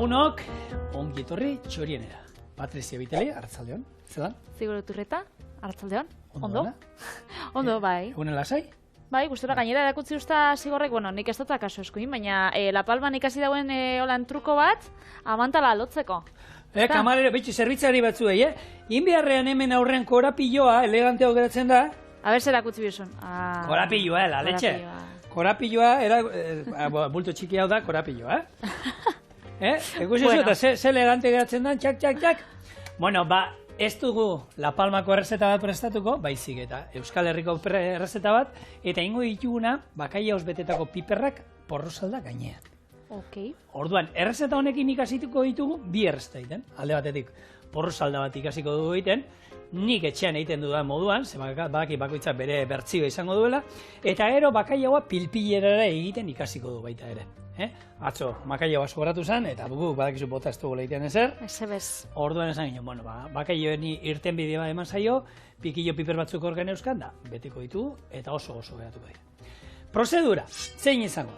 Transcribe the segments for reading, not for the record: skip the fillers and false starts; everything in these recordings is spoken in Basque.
Lagunok, ongi etorri txorienera. Patrizia Biteli, arratzaldeon, zelan? Zigoro Turreta, arratzaldeon. Ondo? Ondo? Ondo, bai. Egunen lasai? Bai, gustura gainera erakutzi usta zigorrek, bueno, nik ez dut akaso eskuin, baina La Palman ikasi dauen holan truko bat, amantala lotzeko. Kamarero, betxi, zerbitzari batzuei, Inbiarrean hemen aurrean korapilloa, eleganteago geratzen da. A ber, zer erakutzi bizun. Korapilloa, la leche. Korapilloa, bulto txiki hau da, korapilloa, Ekusi zu, eta ze elegante geratzen da, txak. Bueno, ez dugu La Palmako errezeta bat prestatuko, baizik eta Euskal Herriko errezeta bat, eta ingo dituguna, bakailaoz betetako piperrak porrusalda gainean. Ok. Orduan, errezeta honekin ikasituko ditugu, bi errezeta egiten, alde batetik porrusalda bat ikasiko dugu egiten, nik etxean egiten dudan moduan, ze badaki bakoitza bere bertzioa izango duela, eta gero bakailaoa pilpilerara egiten ikasiko du baita ere. Atzo, makailaoa sobratu zen, eta bugu badakizu bota ez dugu egiten ezer. Ezebez. Orduan esan ginen, bueno, bakailaoen irten bidea eman zaio, pikillo piper batzuk organ euskan da, betiko ditugu, eta oso geratuko dira. Prozedura, zein izango?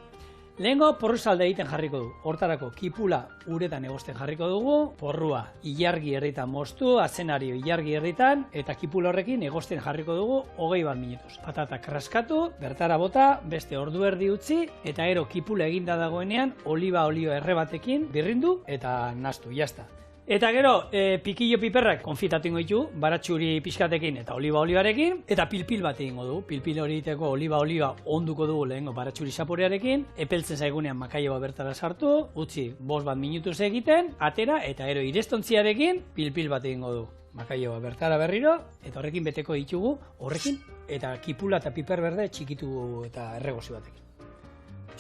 Lehengo porrusalde egiten jarriko du. Hortarako kipula uretan egosten jarriko dugu, porrua ilargi erritan moztu, atzenario ilargi erritan, eta kipula horrekin egosten jarriko dugu 21 minutuz. Patatak raskatu, bertara bota, beste ordu erdi utzi, eta gero kipula eginda dagoenean, oliba olio erre batekin birrindu eta nastu, jazta. Eta gero, pikillo piperrak konfitatu ingo ditu, baratxuri pixkatekin eta oliba olioarekin, eta pilpil bat egingo du. Pilpil hori egiteko oliba onduko dugu lehengo baratxuri saporearekin, epeltzen zaigunean makailoa bertara sartu, utzi 5 minutuz egiten, atera, eta gero irestontziarekin pilpil bat egingo du. Makailoa bertara berriro, eta horrekin beteko ditugu, horrekin, eta kipula eta piper berde txikitu eta erregozi batekin.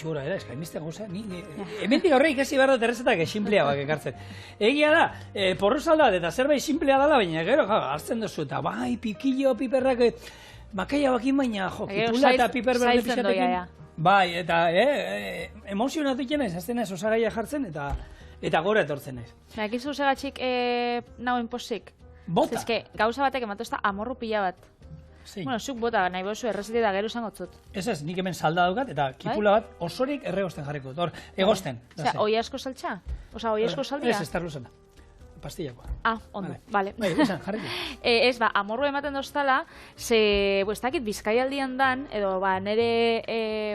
Txura, eska, emizten gauza, hemendik aurre ikasi behar dut errezetak esinpleagoak ekartzen. Egia da, porrusalda eta zerbait sinplea dela, baina gero, hartzen duzu, eta bai, pikillo, piperrak, makaia bakin baina, kipula eta piper berde pixatekin. Bai, eta emozionatu ikena ez, azten ez osagaia jartzen, eta gora etortzen ez. Ekizu segatxik nauen posik? Bota! Zezke, gauza batek ematu ez da amorru pila bat. Bueno, zuk bota, nahi bozu errezeti da gero esango zut. Ez, nik hemen salda daukat, eta kipula bat osorik erregosten jarriko dut. Egosten. Osea, oi asko saltxa? Osea, oi asko saldia? Ez, estarluzena. Pastillakoa. Ondo, bale. Bai, esan, jarriko. Ez, amorru ematen doztala, ze, ez dakit, Bizkaialdian dan, edo, nere,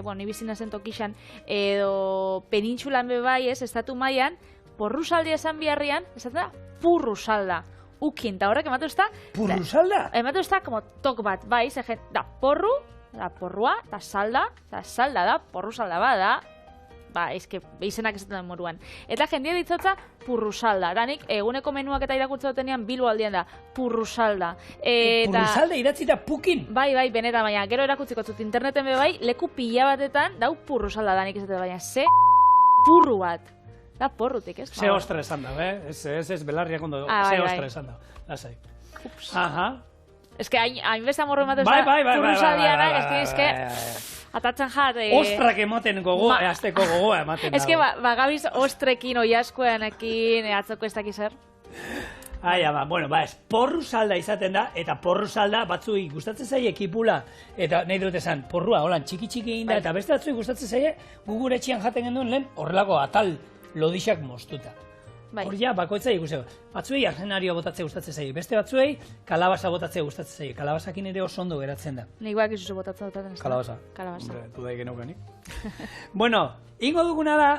ni bizina zen tokixan, edo penintxulan bebai, estatu mailan, porrusaldia esan biharrian, esaten da, purrusalda. Ukin, eta horrek ematu ez da... Purrusalda? Ematu ez da, como tok bat, bai, zegen, da porru, da porrua, da salda da, porrusalda da, ezke, izenak esaten den moruan. Eta jendia ditzotza, purrusalda. Danik, eguneko menuak eta irakurtza dutenean, Bilbo aldian da, purrusalda. Purrusalda idatzi da pukin? Bai, benetan, baina, gero erakutziko zut interneten be bai, leku pila batetan, dau purrusalda danik esaten, baina, ze purru bat. Da porrutik, ez? Ze ostra esan da, ez belarriak ondo, ze ostra esan da, lasai. Ups. Aha. Ez que hainbeste amorro ematen bai, purrusaldianak, ez que, atatzen jat... Ostrak emoten gogoa, azteko gogoa ematen da. Ez que, bagabiz ostrekin, oiaskoenekin, atzoko ez dakizer. Bueno, ez, porrusalda izaten da, eta porrusalda batzui gustatzen zaie kipula, eta nahi dut esan, porrua, holan, txiki egin da, eta beste batzui gustatzen zaie, gugure etxean jaten genduen lehen, horrelako atal lodixak moztuta. Hor ja, bakoitza ikuseko. Batzuei argenario botatzea gustatzen zaie, beste batzuei kalabaza botatzea gustatzen zaie. Kalabazakin ere oso ondo geratzen da. Nik bak izuzu botatzea dutaten ez da. Kalabaza. Dudai genaukanik. Bueno, ingo duguna da,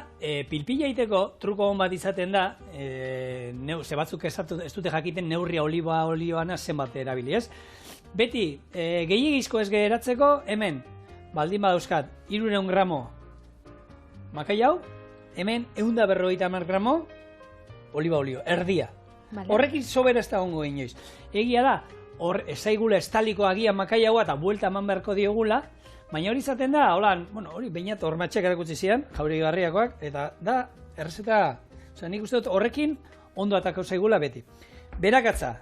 pilpila egiteko truko hon bat izaten da, ze batzuk ez dute jakiten neurria oliba olioana zenbat erabili, ez? Beti, gehiagizko ez geratzeko, hemen, baldin badauzkat, 300 gramo makai hau, hemen 150 gramo oliba olio, erdia. Horrekin sobera ez da ongo inoiz. Egia da, hor ezaigula estaliko agian makai haua eta buelta eman beharko diogula, baina hori izaten da, hori bainat hormatxeak erakutsi zian, jauri garriakoak, eta da, errezeta, nik uste dut horrekin ondo atako zaigula beti. Berakatza,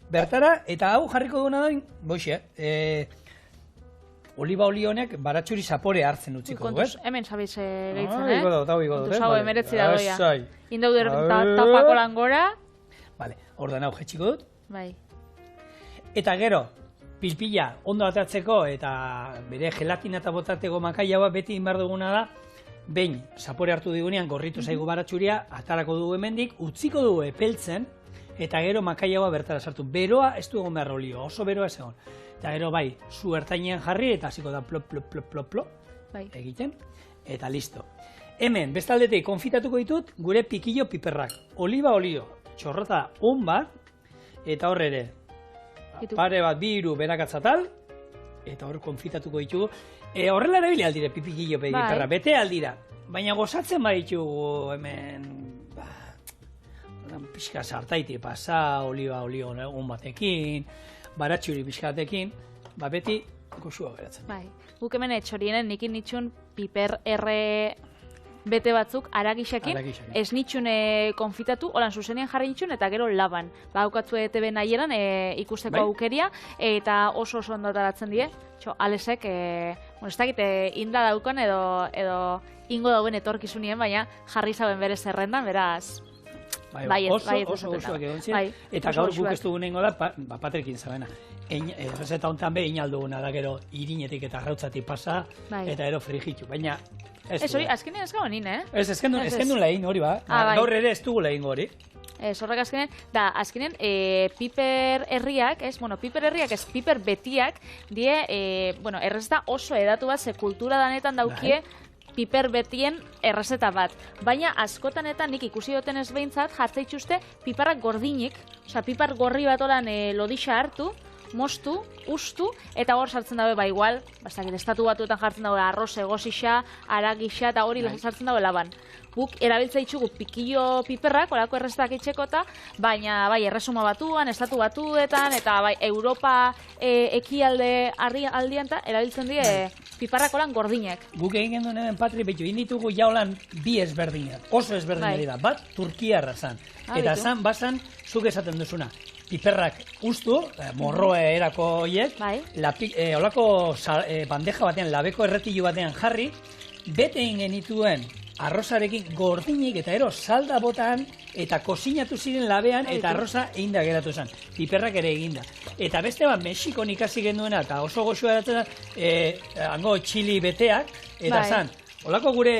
bertara, eta hau jarriko duena da, boixe, oliba olionek baratxuri zapore hartzen utziko du, ez? Hemen sabiz gehitzen, Hau iko dut, Hau emeretzi da doia. Indauder tapako lan gora. Bale, ordan hau jetxiko dut. Bai. Eta gero, pilpila ondo atatzeko eta bere gelatina eta botateko makaiaua beti inbar duguna da, behin zapore hartu digunean gorritu zaigu baratxuria, atarako dugu hemendik, utziko dugu epeltzen, eta gero makaiagoa bertara sartu. Beroa ez du egon behar olio, oso beroa ez egon. Eta gero bai, zu ertainean jarri eta hasiko da plop, plop, plop, plop, plop, egiten, eta listo. Hemen, bestaldetik konfitatuko ditut, gure pikillo piperrak. Oliba olio, txorrota on bat, eta hor ere, pare bat, 2 berakatzatal, eta hor konfitatuko ditugu. Horrela erabili aldire pikillo piperra, bete aldira. Baina gozatzen baditugu hemen, pixka sartaiti pasa, oliba olio on batekin, baratxuri pixkatekin, beti goxua geratzen. Bai, guk hemen txorienen nikin nitxun piper erre bete batzuk aragixekin, ez nitxun konfitatu, holan zuzenean jarri nitxun, eta gero laban. Baukatzu ETV nahieran ikusteko aukeria, eta oso ondo ataratzen die, alesek, ez dakit inda daukan edo ingo dauen etorkizunien, baina jarri zauen bere zerrendan, beraz... Oso goxuak egon ziren, eta gaur guk ez dugun nengo da, Patrekin zabena. Errezeta honetan behin alduguna da gero irinetik eta arrautzatik pasa, eta ero frijitu, baina ez hori, azkenean ez gau nin, Ez, ezkendun lehin hori ba, gaur ere ez dugu lehin hori. Horrek azkenean, da azkenean piper herriak, piper betiak, die, errezeta oso edatu bat, ze kultura danetan daukie, piper betien errezeta bat. Baina askotanetan nik ikusi duten ez behintzat jartza itxuste piparrak gordinik, oza, pipar gorri bat olan lodixa hartu, mostu, ustu, eta hor sartzen dabe igual, estatu batuetan jartzen dabe arroz egozixa, aragixa, eta hori sartzen dabe laban. Guk erabiltza itxugu pikillo piperrak, olako errezetak itxekota, baina erresuma batuan, estatu batuetan, eta Europa ekialde aldian erabiltzen die piparrak olan gordinek. Guk egin genduen hemen, Patri, betu, inditugu jaulan 2 ezberdinak, oso ezberdinak da, bat Turkiarra zan, eta zan, bazan, zuk esaten duzuna, piperrak ustu, morroa erako horiek, olako bandeja batean, labeko erretillo batean jarri, bete egin genituen arrozarekin gordinik eta ero salda botan eta kozinatu ziren labean eta arroza eginda geratu zen. Piperrak ere eginda. Eta beste bat Mexikon ikasi genduena eta oso goxua eratzen da, hango txili beteak, eta zan, olako gure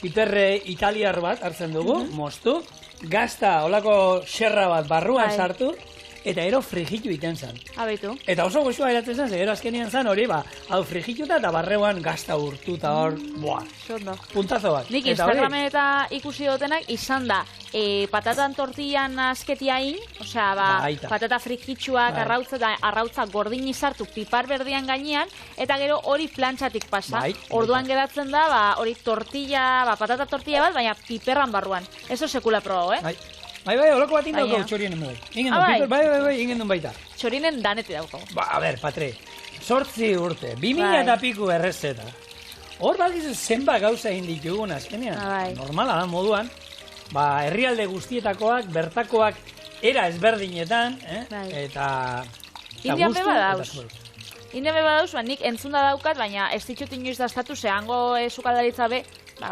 piperre italiar bat hartzen dugu, mostu, gazta olako xerra bat barruan sartu, eta ero frijitu iten zen. Abeitu. Eta oso goxua eratzen zen, ero azkenean zen hori, hau frijituta eta barreuan gazta urtu eta hor, puntazo bat. Nik Instagramen eta ikusi dutenak izan da, patatan tortillan asketiain, osea, patata frijitsuak, arrautza gordin izartu pipar berdian gainean, eta gero hori plantxatik pasa. Orduan geratzen da, hori tortilla, patata tortilla bat, baina piperran barruan. Eso sekula probau, Bai, holako bat indauko txorienen bai. Ingen duen baita. Txorienen danete dauko. A ber, Patre, 8 urte, 2000 eta piku errezeta. Hor balgizu zenba gauza egin ditugun azkenean. Normala da moduan, herrialde guztietakoak, bertakoak, era ezberdinetan, eta Indian beba dauz. Indian beba dauz, nik entzunda daukat, baina ez ditut inoiz daztatu, zehango sukaldaritza be,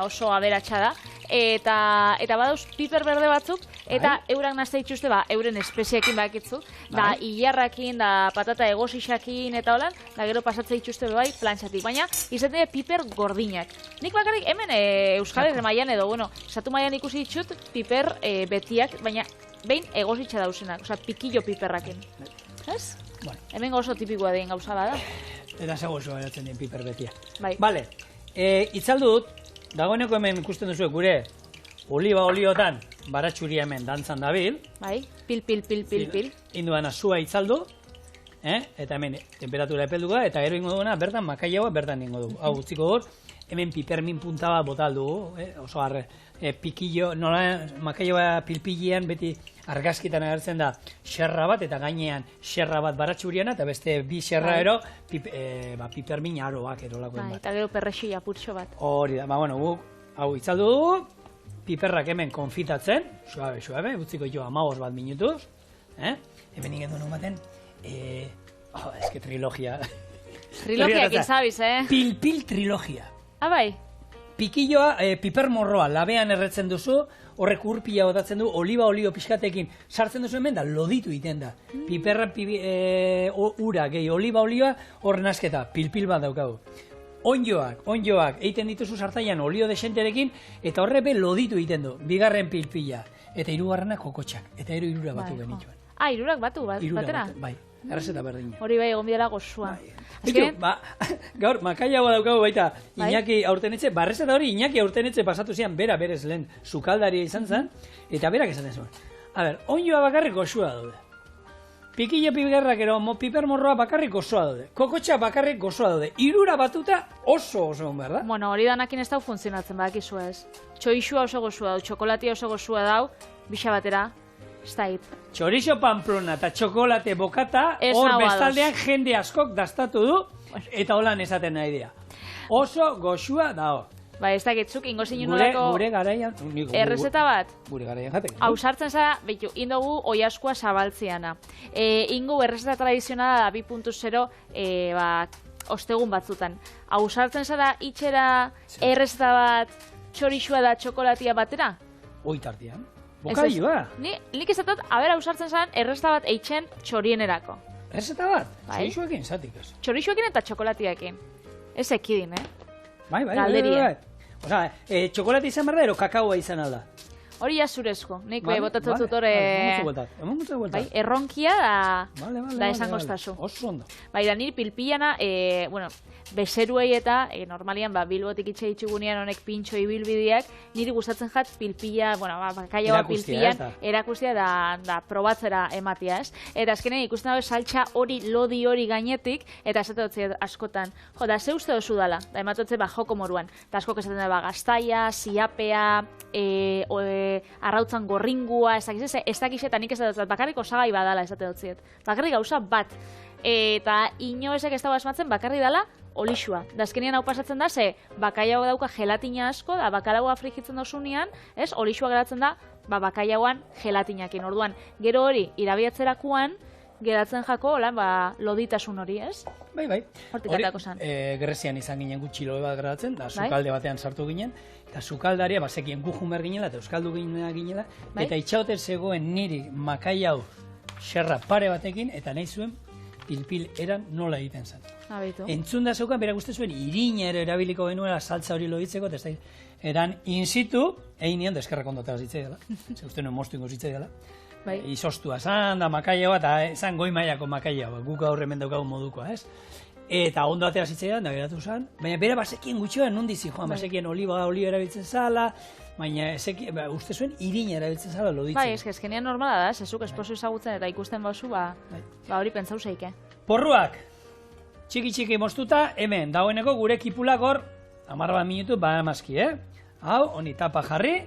oso aberatsa da. Eta badauz piper berde batzuk, eta eurak nazte dituzte, euren espeziekin bakitzu, da hilarrakin, da patata egosixakin, eta holan, da gero pasatze dituzte plantxatik, baina izatea piper gordinak. Nik bakarrik hemen Euskal Herri mailan edo, esatu mailan ikusi ditut piper betiak, baina behin egositxa dauzenak, oza, pikillo piperrakin. Ez? Hemen oso tipikoa den gauza bada. Eta zego oso eratzen den piper betia. Bale, itzaldu dut, dagoeneko hemen ikusten duzu gure oliba oliotan baratxuria hemen dantzan dabil. Pil. Induana zua itzaldu, eta hemen temperatura epelduko da, eta gero ingo duguna bertan makaiagoa bertan ingo dugu. Hau utziko dut, hemen pipermin punta bat botal dugu, oso harre, pikillo, nola makaiagoa pilpilian beti argazkitan agertzen da xerra bat, eta gainean xerra bat baratxuriana, eta beste 2 xerra ero pipermin aroak erolakoen bat. Eta gero perrexia purtxo bat. Hori da, guk hau itzaldu dugu, piperrak hemen konfitatzen, suabe, utziko jo 15 bat minutuz, hemen ingen duen baten, eske trilogia. Trilogia, ekin zabiz, Pil trilogia. Bai. Pikilloa, piper morroa, labean erretzen duzu, horrek urpila botatzen du, oliba olio pixkatekin sartzen duzu hemen da, loditu iten da. Piperra ura gehi oliba olioa, hor nasketa, pil bat daukagu. onjoak, egiten dituzu sartaian olio desenterekin, eta horre be loditu egiten du, bigarren pilpila, eta hirugarrena kokotxak, eta hirura batu genituen. Hirurak batu, batera? Bai, errezeta berdina. Hori bai, egon bidela gozua. Gaur, makaiagoa daukagu baita, Iñaki Aurtenetxe, errezeta hori Iñaki Aurtenetxe pasatu zian, bera berez lehen sukaldaria izan zen, eta berak esaten zuen. A ber, onjoa bakarrik goxua daude. Pikillo piperrak ero, pipermorroa bakarrik gozoa daude. Kokotxa bakarrik gozoa daude. Hirura batuta oso behar da? Bueno, hori danakin ez dau funtzionatzen, badakizu ez. Txoixua oso gozoa dau, txokolatia oso gozoa dau, bisa batera, ez da hit. Chorizo pamplona eta txokolate bokata, hor bestaldean jende askok dastatu du, eta holan esaten nahi dira. Oso goxua dao. Ba, ez dakitzuk, ingo zinu nolako... Gure garaian... Errezeta bat? Gure garaian jatek. Hau sartzen zara, behitu, indogu oiaskua zabaltziana. Ingo errezeta tradizionala da 2.0, ostegun batzutan. Hau sartzen zara, itxera errezeta bat, txorixua da txokolatia batera? Oitartian. Bokailua. Nik ezatot, haber hau sartzen zaren, errezeta bat eitzen txorienerako. Errezeta bat? Txorixuekin, zatik ez. Txorixuekin eta txokolatiakin. Ez ekidin, Bai. Osa, txokolate izan behar da, ero kakaoa izan alda. Hori ja zurezko. Nik botatzen dut hori... Bai, erronkia da esango estazu. Oso ondo. Bai, da niri pilpillana, bezeruei eta normalian Bilbotik itxe itxugunean honek pintxo ibilbideak, niri gustatzen jat pilpilla, bakaiagoa pilpillan erakustia da probatzera ematia, ez? Eta azkenen ikusten dago saltxa hori, lodi hori gainetik, eta esate dutzi askotan. Jo, da ze uste dozu dala, da ematotze joko moruan. Da askok esaten da gaztaia, siapea, arrautzan gorringua, ez dakiz eta nik ez dut, bakarrik osagai badala esate dutziet. Bakarrik gauza bat. Eta inoezek ez dago asmatzen bakarrik dala olixua. Da azkenean hau pasatzen da, ze bakaiago dauka gelatina asko, da bakalagoa frigitzen dozunean, ez, olixua geratzen da, bakaiagoan gelatinakin. Orduan, gero hori, irabiatzerakuan, geratzen jako, loditasun hori, ez? Bai. Hortik atako zan. Grezian izan ginen gutxi lobe bat geratzen, da sukalde batean sartu ginen, eta sukaldaria, zekien gujun behar ginela, eta euskaldu ginela, eta itxaoten zegoen niri makai hau xerra pare batekin, eta nahi zuen pilpil eran nola egiten zen. Entzun da zeukan, berak uste zuen, irina ere erabiliko genuela saltza hori loditzeko, eta eran in situ, egin nion, deskerrak ondotera zitzei dela, ze uste nuen mostu ingo zitzei dela, izostua zan, da makaiagoa, eta zan goi mailako makaiagoa, guk gaur hemen daukagun modukoa, ez? Eta ondo atera zitzaidan, da geratu zen, baina bera basekien gutxoan nondizi, joan, basekien oliba erabiltzen zala, baina uste zuen irina erabiltzen zala loditzen. Bai, ezkenean normala da, zezuk esposo ezagutzen eta ikusten bauzu, hori pentsau zeike. Porruak, txiki moztuta, hemen, dagoeneko gure kipulak hor, 10 minutu amazki, Hau, honi tapa jarri,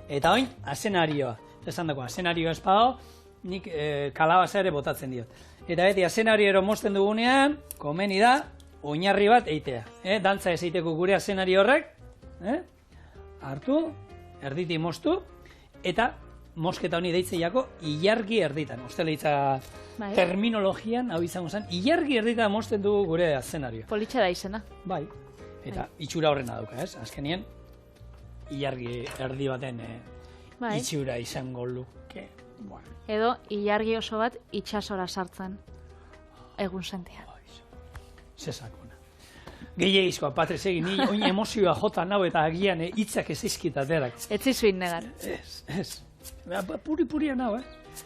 eta oin, azenarioa. Esan dako, azenarioa espado, nik kalabaza ere botatzen diot. Eta beti, azenariero mozten dugunean, komeni da, oinarri bat eitea. Dantza ez eiteko gure azenari horrek, hartu, erditi moztu, eta mosketa honi deitzeiako ilargi erditan. Ostela hitza terminologian, hau izango zen, ilargi erditan mozten dugu gure azenarioa. Politxe da izena. Bai, eta itxura horrena dauka, ez? Azkenien, ilargi erdi baten itxura izango luke. Edo, ilargi oso bat itxasora sartzen egun sentia. Zesakona. Gehiagizkoa, Patriz egin, ni oin emozioa jota nau eta agian hitzak ez izkitaterak. Ez zizuin negar. Ez. Puri-puria nau,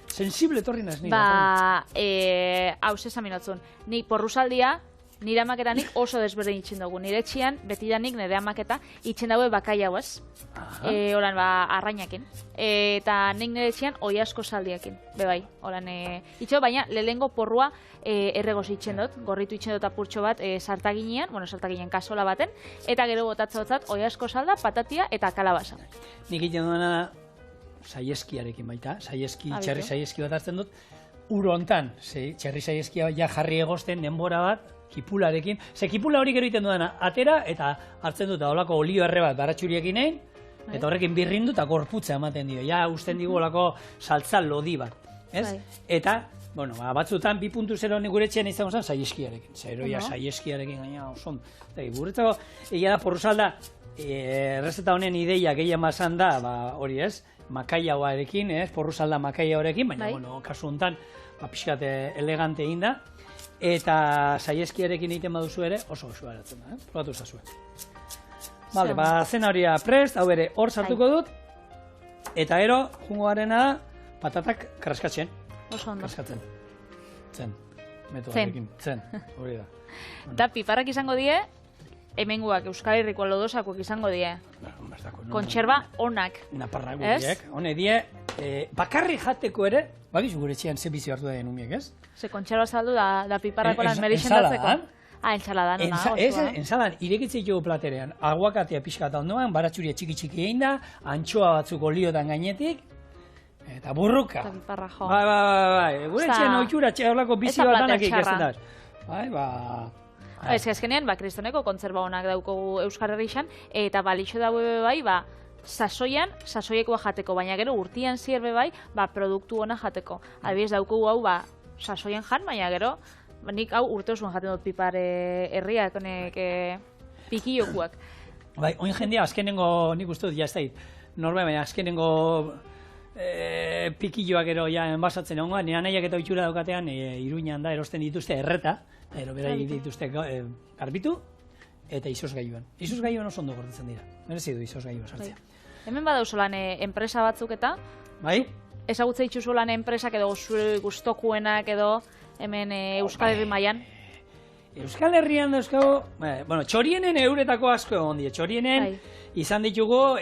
sensible torri naz nire. Hau zesaminotzun. Ni porrusaldia, nire amaketanik oso desberdin itxen dugu. Nire etxian, betidanik nire amaketa, itxen daue bakai hau ez. Horan, arrainakin. Eta nik nire etxian oi asko saldiakin. Bebai, horan, itxo, baina lehengo porrua erregoz itxen dut. Gorritu itxen dut apurtxo bat sartaginean, sartaginean kasola baten. Eta gero botatzotzat oi asko salda, patatia eta kalabaza. Nik itxen duena saieskiarekin baita. Txerri saieski bat hartzen dut. Uro hontan, txerri saieskia ja jarri egozten denbora bat, kipularekin. Kipula hori gero iten dudana, atera eta hartzen dut olako olio erre bat baratxuriekin egin, eta horrekin birrindu eta gorputza ematen dio. Ja, usten digu olako saltza lodi bat. Eta, batzutan 2.0 gure etxean izango zen saieskiarekin. Zero, ja, saieskiarekin gaina oson. Guretzako, egia da, porrusalda, errezeta honen ideia gehiago mazan da, hori ez, makaiagoarekin, porrusalda makaiagoarekin, baina, kasu honetan, pixkat elegante egin da. eta saieskiarekin egiten baduzu ere oso goxua geratzen da, probatu zazue. Vale, ba, zena prest, hau ere hor sartuko dut, eta ero, jungo garena da, patatak kraskatzen. Oso ondo. Kraskatzen. Metodarekin. Zen, hori da. Eta piparrak izango die, hemenguak, Euskal Herriko lodosakoak izango die. Kontserba onak. Naparrak guriek. Hone die, bakarri jateko ere, bakizu gure etxean ze bizi hartu da umiek, ez? Ze kontserba saldu da piparrako lan merixendatzeko. Ensaladan, ensaladan, irekitze ditugu platerean, aguakatea pixka eta ondoan, baratxuria txiki egin da, antxoa batzuk oliotan gainetik, eta burruka. Eta piparra jo. Bai, gure etxean oitxura, horlako bizi bat danak ikasten da. Bai, Ez azkenean, kristoneko kontserba honak daukogu Euskal Herrixan, eta balixo daue bai, sasoiekoa jateko, baina gero urtian zierbe bai, produktu hona jateko. Adibidez daukogu hau, sasoien jan, baina gero, nik hau urte osoan jaten dut pipar herriak, honek pikillokuak. Bai, oin jendea, azkenengo, nik uste dut, jaztait, norbe, baina azkenengo pikilloak ero ja enbasatzen egon, nire nahiak eta oitxura daukatean, Iruñan da, erosten dituzte erreta, berai dituzte garbitu, eta izozgailuan. Izozgailuan oso ondo gordetzen dira, merezi du izozgailua sartzea. Hemen badauzo lan enpresa batzuk eta, ezagutza dituzu lan enpresak edo zure gustokuenak edo, hemen Euskal Herri mailan. Euskal Herrian dauzkago, txorienen euretako asko egon die. Txorienen izan ditugu,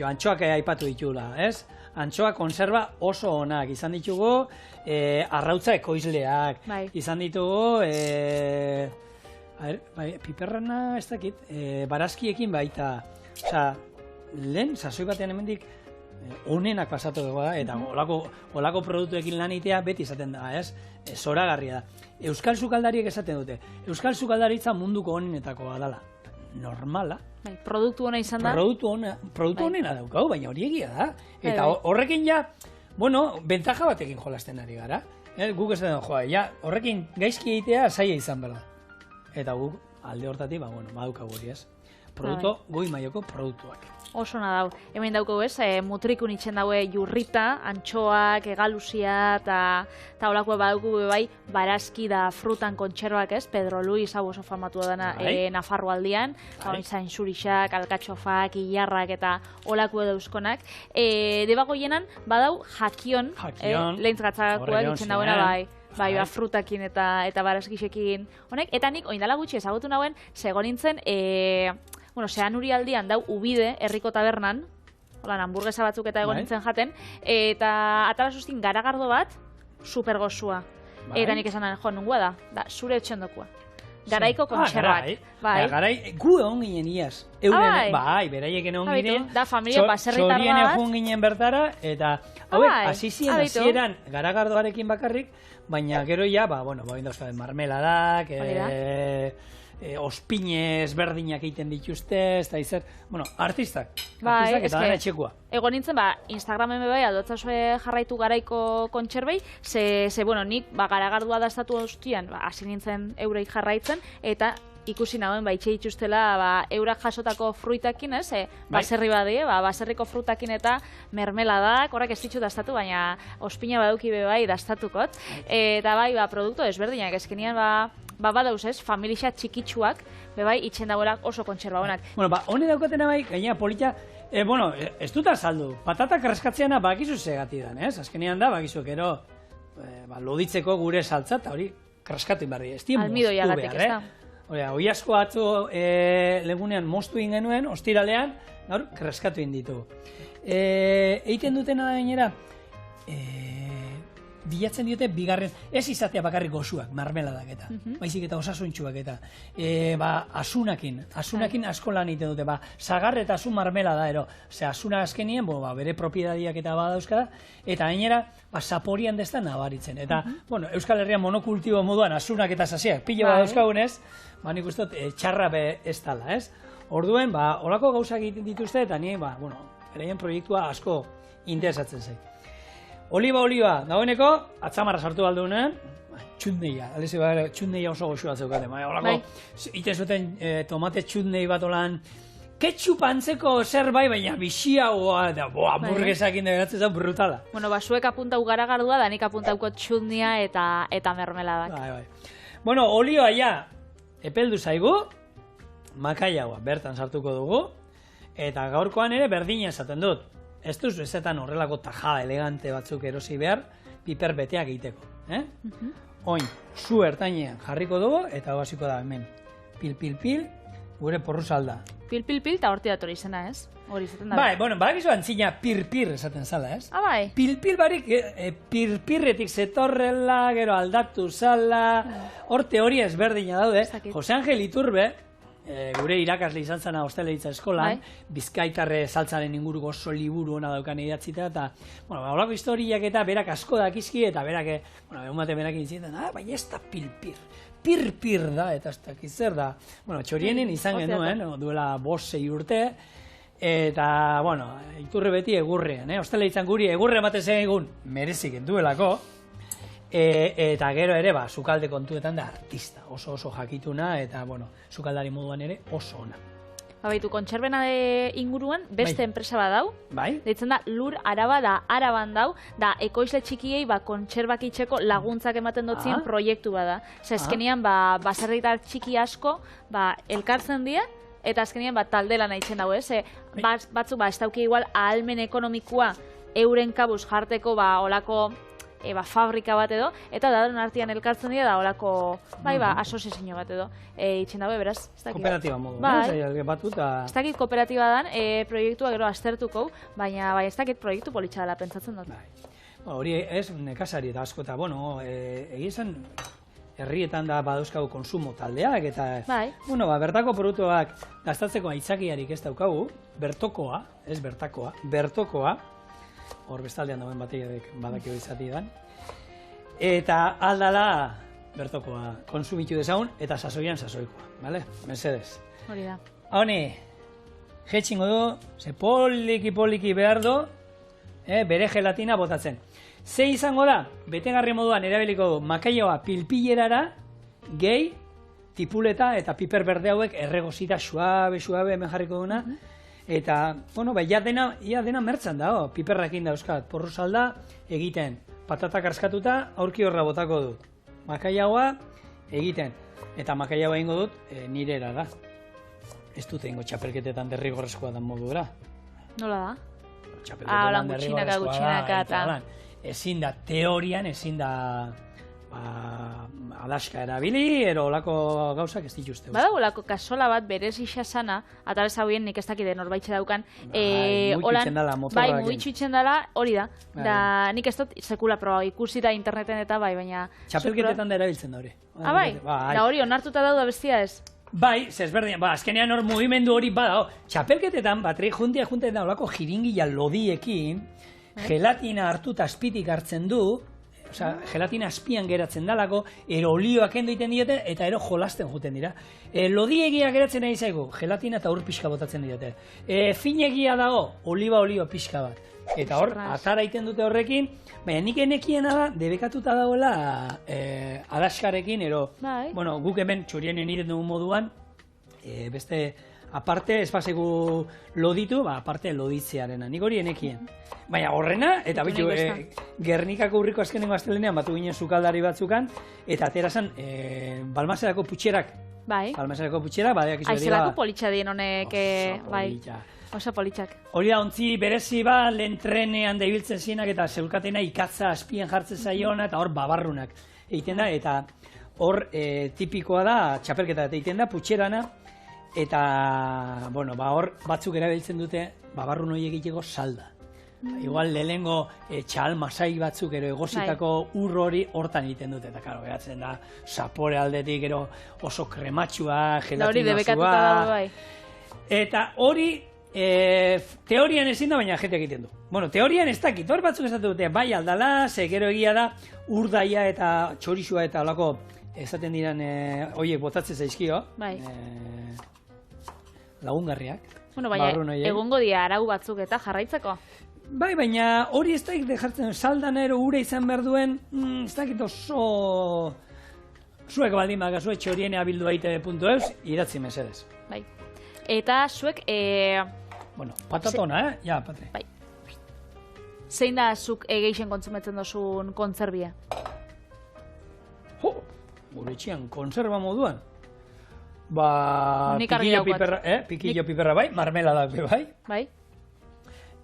antxoak aipatu ditugula, ez? Antxoa konserba oso onak, izan ditugu arrautza ekoizleak, izan ditugu, piperrana ez dakit, barazkiekin baita, lehen, sasoi batean hemendik, onenak pasatu dugu da, eta olako produktuekin lan egitea beti izaten da, ez? Zoragarria da. Euskal sukaldariek esaten dute. Euskal sukaldaritza munduko onenetakoa dala. Normala. Produktu ona izan da? Produktu onena daukau, baina hori egia da. Eta horrekin bentaja batekin jolasten ari gara. Guk esaten horrekin gaizki egitea zaila izan behar da. Eta guk alde hortatik, badaukagu hori ez. Produktu, goi mailako produktuak. Oso na dau. Hemen dauko ez, mutrikun itxen daue jurrita, antxoak, egalusia, eta holako badauko bai, barazki da frutan kontserbak ez, Pedro Luis hau oso famatu dana Nafarro aldian, izan xurixak, alkatxofak, ilarrak eta holako dauzkonak. Debago jenan, badau jakion, lehintz gatzagakoak itxen dauena bai, frutakin eta barazkixekin honek, eta nik oindala gutxi ezagutu nauen, segon nintzen, zean uri aldian dau ubide, herriko tabernan, hamburguesa batzuk eta egon nintzen jaten, eta atala sustin garagardo bat, supergozua. Eta nik esan nungua da, zure etxendokua. Garaiko kontserbak. Garai, gu egon ginen iaz. Beraiek egon ginen. Da, familia baserritar bat. Txorien egon ginen bertara, eta azizien azieran garagardoarekin bakarrik, baina gero ja, dauzkaden marmeladak, ospinez berdinak egiten dituzte, ez da izan, artistak eta dana etxekua. Egon nintzen, Instagramen bai, adotzazue jarraitu garaiko kontserbei, nik garagardua daztatu hostian, hasi nintzen eurei jarraitzen, eta ikusi nagoen itxe dituztela eurak jasotako fruitakin, ez? Baserri badie, baserriko frutakin eta mermeladak, horrek ez ditut daztatu, baina ospina baduki bai daztatukot. Eta produktu ezberdinak, ezkenean badauz ez, familia txikitsuak, bebai, itxen dagoelak oso kontserba honak. Hone daukatena bai, gaina polita, ez dut azaldu, patatak raskatzeana bakizu segatidan, ez? Azkenean da, bakizu, gero, loditzeko gure saltza, eta hori, kraskatu inbarri, ez dien moztu behar, Hoi asko atzo legunean moztu ingenuen, ostiralean, gaur, kraskatu inditu. Eiten dutena da gainera, bilatzen diote bigarren, ez izatea bakarrik gozuak, marmeladak eta, baizik eta osasuntxuak eta, asunakin asko lan egiten dute, sagar eta asun marmelada ero, asuna azkenien, bere propiedadiak eta badauzkada, eta gainera, saporian dezta nabaritzen, eta, Euskal Herrian monokultibo moduan asunak eta sasiak, pilo badauzkagunez, nik uste dut, txarra ez dala, ez? Orduen, holako gauzak egiten dituzte, eta ni, beraien proiektua asko interesatzen zait. Oliba, dagoeneko, atzamarra sartu aldunean, txutneia, txutneia oso goxua zeukaten, holako, iten zuten tomate txutnei bat olan ketchup antzeko zerbait, baina bixiagoa, eta hamburguesakin geratzen da brutala. Bueno, zuek apuntau garagardua, da nik apuntauko txutnia eta mermeladak. Bai. Bueno, olioa ja, epeldu zaigu, makaiagoa bertan sartuko dugu, eta gaurkoan ere berdina esaten dut. Ez duzu ezetan horrelako tajada elegante batzuk erosi behar, piper beteak egiteko. Oin, zu ertainean jarriko dugu, eta hasiko da hemen. Pil, gure porrusalda. Pil, eta horti dator izena, ez? Hori izaten da. Bai, bueno, badakizu antzina pir esaten zala, ez? Bai. Pil barik, pirretik zetorrela, gero aldatu zala, hor teoria ezberdina daude. Jose Angel Iturbe, gure irakasle izan zana hosteleritza eskolan, Bizkaitarre saltzaren inguruko oso liburu ona daukan idatzita, eta, bueno, holako historiak eta berak asko dakizki, eta berak, bueno, egun batean berak intzietan, baina ez da pir da, eta ez dakit zer da. Bueno, txorienen izan genuen, duela 5-6 urte, eta, bueno, Iturre beti egurrean, hosteleritzan guri egurre ematen zen egun merezik entuelako, eta gero ere, sukalde kontuetan da artista, oso jakituna, eta, bueno, sukaldari moduan ere oso ona. Baitu, kontserbena inguruan beste enpresa bat dau. Bai. Deitzen da Lur Araba, da Araban dau, da ekoizle txikiei kontserbak itxeko laguntzak ematen dutzien proiektu bada. Azkenean, baserritar txiki asko, elkartzen dira, eta azkenean talde lan aitzen dago, ez? Batzuk, ez dauki igual ahalmen ekonomikoa euren kabuz jarteko olako fabrika bat edo, eta dadoren artean elkartzen dira da olako, asoziazio bat edo. Itxen dago, beraz, ez dakit. Kooperatiba modu, ez dakit kooperatiba dan, proiektua gero aztertuko, baina ez dakit proiektu politxa dela pentsatzen dut. Hori ez nekazari eta asko, eta, bueno, egizan herrietan da badauzkagu konsumo taldeak, eta, bueno, bertako produktuak gastatzeko aitzakiarik ez daukagu, bertokoa, ez bertakoa, bertokoa, hor bestaldean dauen batek badakio izati dan. Eta aldala bertokoa konsumitu dezagun eta sasoian sasoikoa, bale? Mesedez. Hori da. Honi, jetxingo du, ze poliki behar du, bere gelatina botatzen. Ze izango da, betegarri moduan erabiliko du, makaioa pilpilerara, gehi, tipuleta eta piper berde hauek erregozita suabe hemen jarriko duna, eta, bueno, ia dena mertzan da, piperrakin dauzkat, porrusalda egiten, patatak arskatuta, aurki horra botako dut. Makaiagoa egiten, eta makaiagoa egingo dut nirera da. Ez dut egingo txapelketetan derrigorrezkoa dan modura. Nola da? Txapelketetan derrigorrezkoa da, ezin da, teorian ezin da alaska erabili, ero olako gauzak ez dituzte. Bada olako kasola bat berez isasana, atabez hauien nik ez dakide norbaitxe daukan, mugitxuitzen dela, hori da. Da, nik ez dut sekula proba ikusi da interneten eta baina... Txapelketetan da erabiltzen da hori. Da hori, onartuta dauda bestia ez? Bai, zezberdin, azkenean hor mugimendu hori bada, txapelketetan, juntia da olako jiringila lodiekin, gelatina hartuta azpitik hartzen du, gelatina azpian geratzen dalako, ero olioak endo iten diote, eta ero jolasten juten dira. Lodiegia geratzen nahi zaigu, gelatina eta ur pixka botatzen diote. Finegia dago, olio pixka bat. Eta hor, atara iten dute horrekin, baina nik enekiena da, debekatuta dagoela adaskarekin, ero, bueno, guk hemen txorienen iten dugun moduan, beste, aparte, ez pasegu loditu, aparte loditzearena, nik hori enekien. Baina horrena, eta bitu, Gernikako urriko azkenengo astelenean batu ginen sukaldari batzukan, eta aterazan, balmazerako putxerak. Balmazerako putxerak, badeak izo. Aizelako politxa dien honek, bai. Oso politxak. Hori da, ontzi berezi ba, lehen trenean debiltzen zinak, eta zeulkatena ikatza azpien jartzen zaiona, eta hor babarrunak egiten da, eta hor tipikoa da, txapelketa egiten da, putxerana, eta, bueno, hor batzuk erabiltzen dute, babarrun hori egiteko salda. Igual lehengo txal masai batzuk ero egozitako ur hori hortan egiten dute, eta karo, geratzen da, sapore aldetik ero oso krematxua, gelatinazua. Eta hori, teorian ezin da, baina jete egiten du. Bueno, teorian ez dakit, hor batzuk ez dute, bai aldala, ze gero egia da, urdaia eta txorixua eta olako, esaten diran, horiek botatzen zaizkio. Lagungarriak. Bueno, baina egongo dira arau batzuk eta jarraitzeko. Bai, baina hori ez dakit jartzen, saldan ero ure izan behar duen, ez dakit oso... Zuek baldin baka, zuek txoriene abildu aite.eus, idatzi mesedez. Bai. Eta zuek, Bueno, patatona, Ja, Patri. bai, zein da zuk geixen kontsumetzen dozun kontzerбия? Jo, gure etxean konserva moduan. Ba, Nik argi daukat. Pikillo piperra bai, marmeladak be bai. Bai?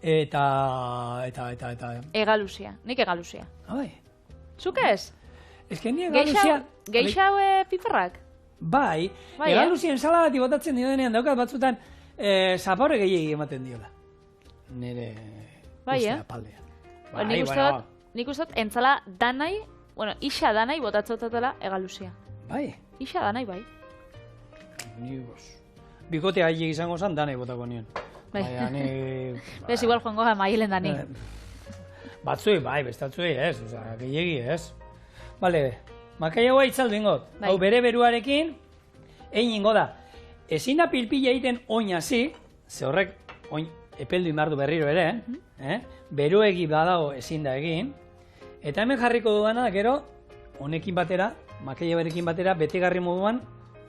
Eta... Egalusia, nik egalusia. Bai. Zuk ez? Ez que ni egalusia... Geixa piperrak? Bai, Bai, egalusia ensaladati botatzen dio denean daukat batzutan zapore gehiegi ematen diola. Nire Bai, ustea paldea. Nik uste dut entzala danai, bueno, isa danai botatzotatela egalusia. Bai. Isa danai, bai. Ni bikote gehiegi izango zen danai botako nion. Bai. Baina ni... Bez igual joango da mailen dani. Batzuei bai, bestatzuei ez, osea, gehiegi ez. Bale, makaiagoa itzaldu ingot. Bai. Hau bere beruarekin, egin ingo da. Ezin da pilpila egiten oin hasi, ze horrek oin epeldu imardu berriro ere, beruegi badago ezin da egin, eta hemen jarriko dudana, gero, honekin batera, makaiagoarekin batera, betegarri moduan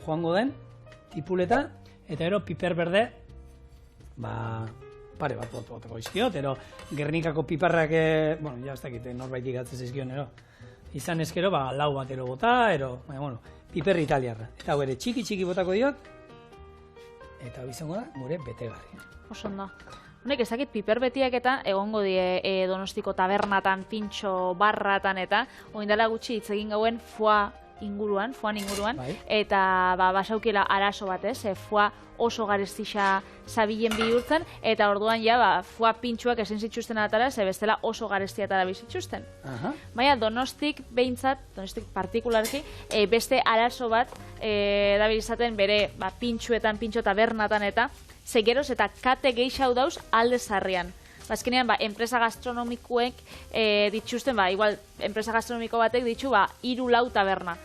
joango den, tipuleta, eta gero piper berde, pare bat botako izkiot, ero Gernikako piparrak, bueno, ja ez dakit, norbaitik gatzez izkion, ero, izan ezkero, lau bat ero bota, ero, bueno, piper italiarra. Eta gure txiki botako diot, eta hau izango da, gure betegarri. Osondo. Honek ezakit piper betiak eta egongo die Donostiko tabernatan, pintxo, barratan eta oindala gutxi hitz egin gauen foan inguruan, Bai. eta basaukela arazo bat, foa oso garestixa zabilen bihurtzen, eta orduan ja, foa pintxuak esen zituzten atara, ze bestela oso garestiatara bizituzten. Baina Donostik behintzat, Donostik partikularki, beste arazo bat dabilizaten bere pintxuetan, pintxo tabernatan eta, ze geroz eta kate geixau dauz alde zarrian. Azkenean, enpresa gastronomikuek dituzten, igual, enpresa gastronomiko batek ditu, 3-4 taberna.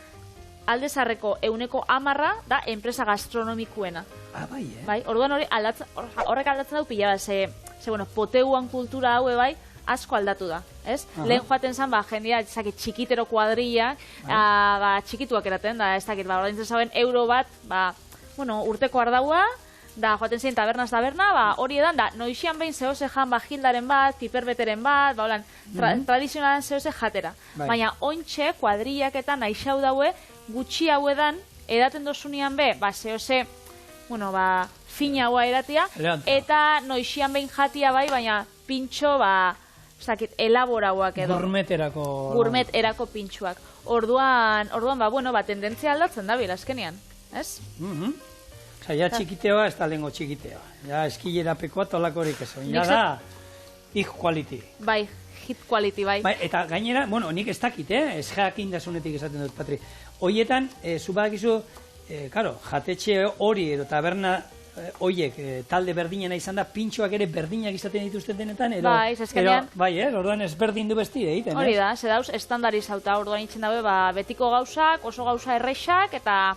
Alde zarreko 100% da enpresa gastronomikuena. Bai, Bai, orduan horrek aldatzen dau pila, ze bueno, poteuan kultura haue bai, asko aldatu da, ez? Lehen joaten zen, jendia, txikitero kuadrillak, txikituak eraten, da, ez dakit, ordaintzen zauen euro bat, bueno, urteko ardaua, da joaten ziren tabernaz taberna, hori edan, da, noixian behin zehose jan Gildaren bat, piperbeteren bat, tradizionalan zehose jatera. Baina ointxe, kuadrillak eta naixau daue, gutxi hau edan, edaten dozunian be, zehose, bueno, fina haua edatia, eta noixian behin jatia bai, baina pintxo, elaborauak edo. Gourmeterako pintxoak. Orduan, bueno, tendentzia aldatzen da azkenean, ez? Ja txikiteoa, ez da lehenko txikiteoa. Ja eskilera pekoa tolakorik ez. Ja da, hit quality. Bai, hit quality, bai. Eta gainera, bueno, nik ez dakit, ez jakin dasunetik esaten dut, Patri. Hoietan, zu badakizu, karo, jatetxe hori edo taberna hoiek talde berdinena izan da, pintxoak ere berdinak izaten dituzten denetan, edo... Bai, zezkenean... Bai, orduan ez berdin du besti egiten, hori da, ze dauz, estandarizauta, orduan itzen dabe, betiko gauzak, oso gauza errexak, eta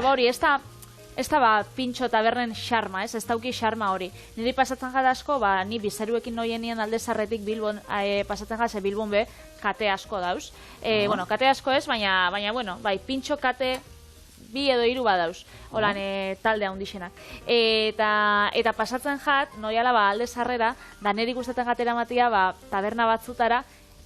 hori, ez da pintxo tabernen xarma, ez dauki xarma hori. Niri pasatzen jada asko, ni bizeruekin noienien alde zarretik Bilbon, pasatzen jada ze Bilbon be, kate asko dauz. Bueno, kate asko ez, baina, bueno, pintxo kate 2 edo 3 badauz, holan talde handixenak. Eta pasatzen jat, noiala alde zarrera, da niri gustatzen jatera matia, taberna batzutara,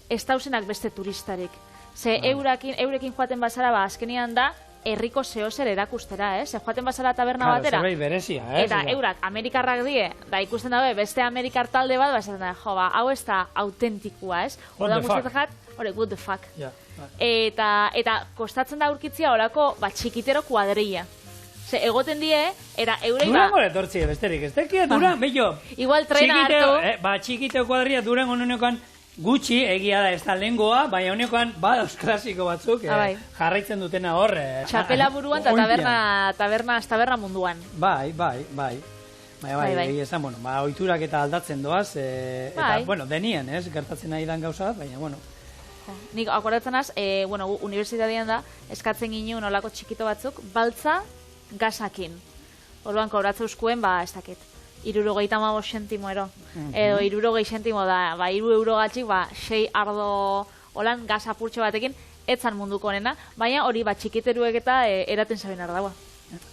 ez dauzenak beste turistarik. Ze eurekin joaten bazara, azkenean da, herriko zehozer erakustera, ez? Joaten bazara taberna batera. Zerbait berezia, ez? Eta eurak Amerikarrak die, da ikusten dabe beste Amerikar talde bat, esaten da, hau ez da autentikua, ez? What the fuck? What the fuck. Eta kostatzen da aurkitzia horako txikitero kuadrilla. Ze egoten die, eta eurei Durango etortzi, besterik, ez tekia Durango, bello. Igual trena hartu. Txikiteo kuadrilla Durango nonekoan gutxi, egia da ez da lengoa, baina honekoan badauz klasiko batzuk jarraitzen dutena hor. Txapela buruan eta taberna munduan. Bai, egia esan, bueno, ohiturak eta aldatzen doaz, eta, bueno, denien, ez, gertatzen nahi dan gauza bat, baina, bueno. Nik akordatzen az, bueno, unibertsitatean da, eskatzen ginen olako txikito batzuk, baltza gazakin. Orduan, kobratzen uzkuen, ez dakit. 65 sentimo ero. Edo 60 sentimo da, 3 euro gatxik, 6 ardo holan gaz apurtxo batekin, etzan munduko honena, baina hori txikiteruek eta eraten zaben ardaua.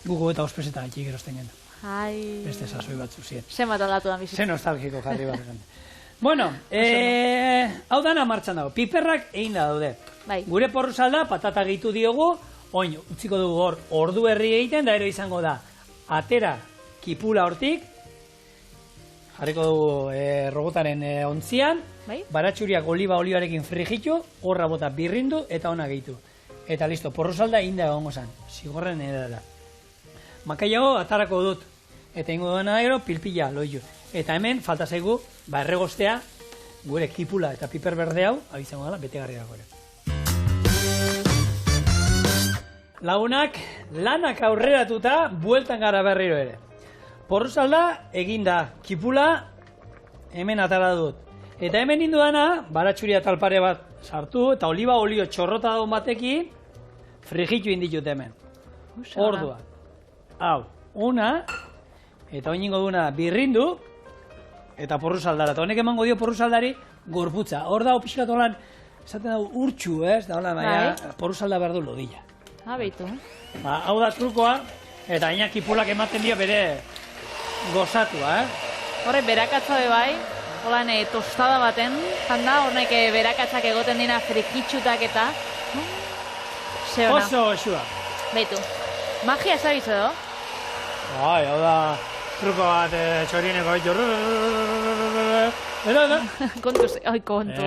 Gugu eta ospesetan atxik erosten gendu. Ai. Beste sasoi batzu ziren. Zenbat aldatu da bizitza. Ze nostalgiko jarri bat. Bueno, hau dana martxan dago. Piperrak egin da daude. Bai. Gure porrusalda patata gehitu diogu, oin, utziko dugu hor ordu herri egiten, da ero izango da, atera kipula hortik, jarriko dugu robotaren ontzian, Bai. baratxuriak olibarekin frijitu, horra bota birrindu eta ona gehitu. Eta listo, porrusalda inda egongo zen, zigorren edera. Makaiago atarako dut, eta ingo duena gero pilpila loiu. Eta hemen falta zaigu, erregostea, gure kipula eta piper berde hau, hau izango dela, betegarriak gore. Lagunak, lanak aurreratuta, bueltan gara berriro ere. Porrusalda, eginda, kipula, hemen atara dut. Eta hemen induana, baratxuria talpare bat sartu, eta oliba olio txorrota daun batekin, frijitu inditut hemen. Ordua. Hau, una, eta oiningo duna birrindu, eta porrusaldara. Eta honek emango dio porrusaldari gorputza. Hor dago pixkat holan, esaten dago urtsu, ez? Da hola, baina porrusalda behar du lodilla. Beitu. Hau da trukoa, eta aina kipulak ematen dio bere gozatua, Horre, berakatza be bai, holan tostada baten, janda, hornek berakatzak egoten dina frikitxutak eta... Ze ona. Oso osua. Beitu. Magia ezabizu edo? Bai, hau da truko bat txorieneko bitu. Kontu, oi, kontu.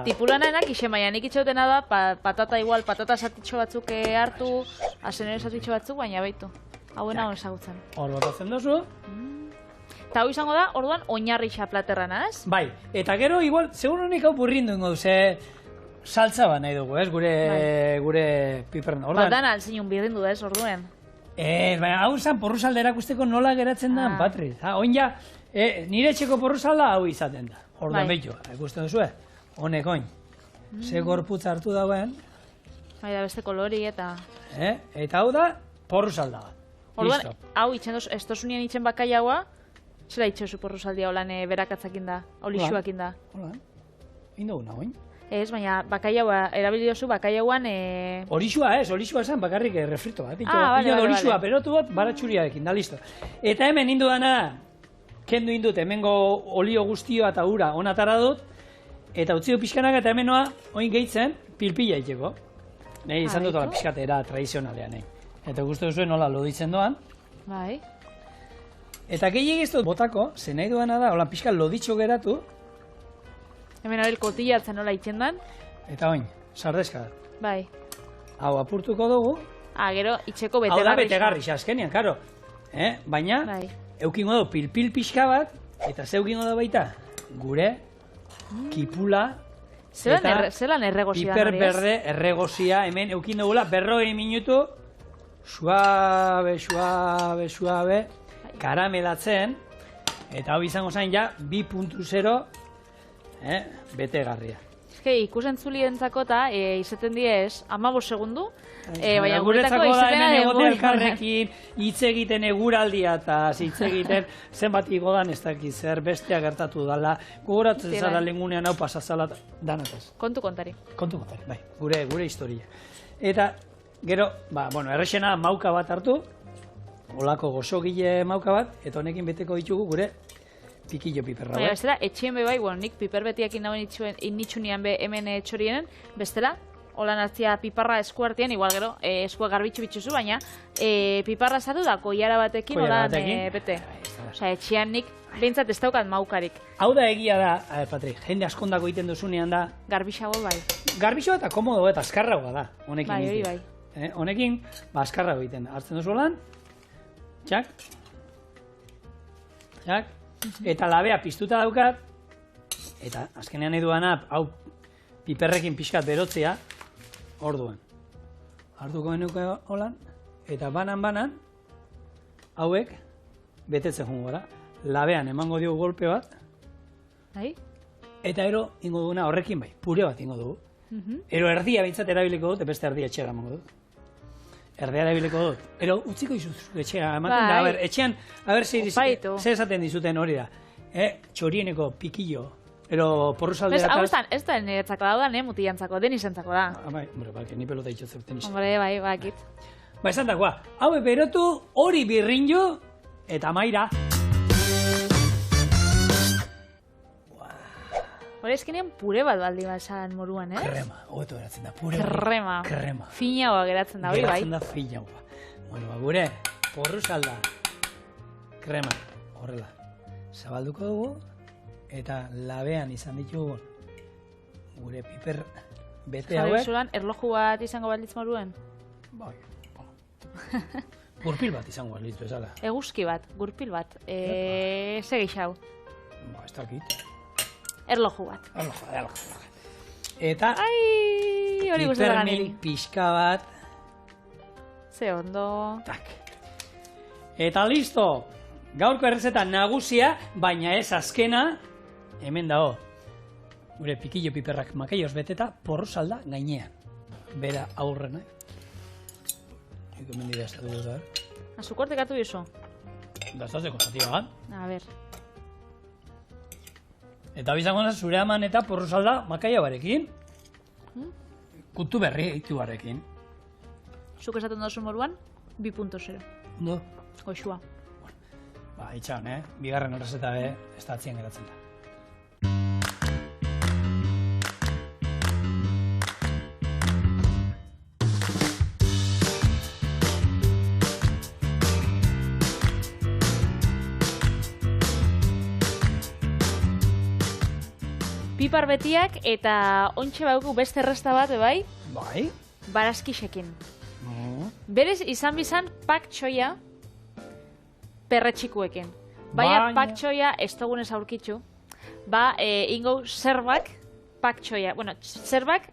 Tipulanaenak ixe maia, nik itxautena da, patata zatitxo batzuk hartu, asenero zatitxo batzuk, baina beitu. Hauen hau ezagutzen. Hor botatzen dozu. Eta hau izango da, orduan oinarrixa platerrana, ez? Bai, eta gero, igual, seguro nik hau burrindu ingo duze, saltza bat nahi dugu, ez? Gure piperna. Baldan alzinun birrindu, ez, orduen? Baina hau zan porrusalda erakusteko nola geratzen da, Patri. Oin ja, nire etxeko porrusalda hau izaten da. Orduan behitu, ikusten duzue, honek oin. Ze gorputz hartu dauen. Bai da beste kolori eta... Eta hau da, porrusalda bat. Orduan, hau estosunien itxen bakaiagoa, zela itxosu porrusaldia holan berakatzakin da, olixuakin da. Hola, inda guna oin. Ez, baina bakaiagoa, erabiliozu bakaiagoan... Olixua ez, olixua esan bakarrik refrito bat. Bale. Olixua, berotu bat, baratxuriarekin, da listo. Eta hemen indu dana, kendu indut, hemengo olio guztioa eta ura onatara dut, eta utzi du pixkanak eta hemenoa, oin gehitzen, pilpila itxeko. Nahi izan dut ala pixkatera tradizionalean, Eta guztu duzuen nola loditzen doan. Bai. Eta gehiagik ez dut botako, ze nahi duana da, hola pixka loditxo geratu. Hemen abel kotillatzen nola itxendan. Eta oin, sardezka. Bai. Hau apurtuko dugu. Gero itxeko betegarrixa. Hau da betegarrixa, azkenian, karo. Baina, eukingo du pilpil pixka bat, eta ze eukingo da baita, gure kipula zelan erregosia piper berde erregosia, hemen eukin dugula 40 minutu suabe, karamelatzen, eta hau izango zain ja 2.0 betegarria. Ikusentzulientzako eta izaten diez 15 segundu, baina guretzako da hemen egote elkarrekin hitz egiten eguraldia eta hitz egiten zenbat igodan ez dakiz zer bestea gertatu dala, gogoratzen zara lengunean hau pasazala danataz. Kontu kontari, bai, gure historia. Eta gero, errexena mauka bat hartu, olako gozogile mauka bat, eta honekin beteko ditugu gure pikillo piperra. Baina bestela, etxien be bai, nik piper betiakin dauen initxunian be hemen txorienen, bestela, holan hartzia piparra eskuartian, igual gero, eskua garbitxu bitxuzu, baina piparra zatu da, koiara batekin, holan bete. Osa, etxean nik, behintzat ez daukat maukarik. Hau da egia da, Patri, jende askondako egiten duzunean da... Garbixago bai. Garbixago eta komodo eta azkarragoa da, honekin. Bai, hori bai. Honekin, azkarrago egiten. Hartzen duzu holan, txak, eta labea piztuta daukat, eta azkenean nahi duana, hau piperrekin pixkat berotzea, orduan. Hartuko genuke holan, eta banan, hauek, betetzen jungo gara. Labean emango diogu golpe bat, eta ero ingo duguna horrekin bai, pure bat ingo dugu. Ero erdia bintzat erabiliko dut, beste erdia etxera emango dut. Erdea erabiliko dut. Ero utziko dizut etxera ematen da, etxean, zer esaten dizuten hori da. Txorieneko pikillo, ero porrusaldea... Hau ez da niretzako da, mutilantzako, denizentzako da. Bai, ni pelota itxotzen tenizan. Hombre, bai, bakit. Ba, esan dagoa, hau berotu, hori birrinju, eta maira. Hora eskenean pure bat baldi bazan moruan, ez? Krema, hobeto geratzen da, pure. Krema. Finagoa geratzen da, hori bai. Geratzen da finagoa. Bueno, gure, porrusalda. Krema, horrela. Zabalduko dugu, eta labean izan ditugu gure piper bete hauek. Jarri zulan, erloju bat izango balditz moruan? Bai, gurpil bat izango balditz bezala. Eguzki bat, gurpil bat. Ze geixau? Ba, ez dakit. Erloju bat. Erloju. Eta Ai, hori guztetan pipermil niri. pixka bat. Ze ondo. Tak. Eta listo. Gaurko errezeta nagusia, baina ez azkena, hemen dago. Gure pikillo piperrak makaioz beteta, porrosalda gainean. Bera aurrena. Eko mendira ez da dut da. Azukortek hartu bizo? Gaztatzeko zatiba. A ber. Eta bizango da zure aman eta porrosalda makaia barekin. Kutu berri eitu barekin. Zuk esaten dozu moruan, 2.0. No? Goxua. Ba, itxaron, bigarren errezeta ez da atzien geratzen da. Pipar betiak eta ontxe bauku beste errezta bat, bai? Bai. Barazkixekin. Berez izan bizan pak txoia perretxikuekin. Baina pak txoia ez dugunez aurkitzu. Ba, ingo zerbak pak txoia. Bueno, zerbak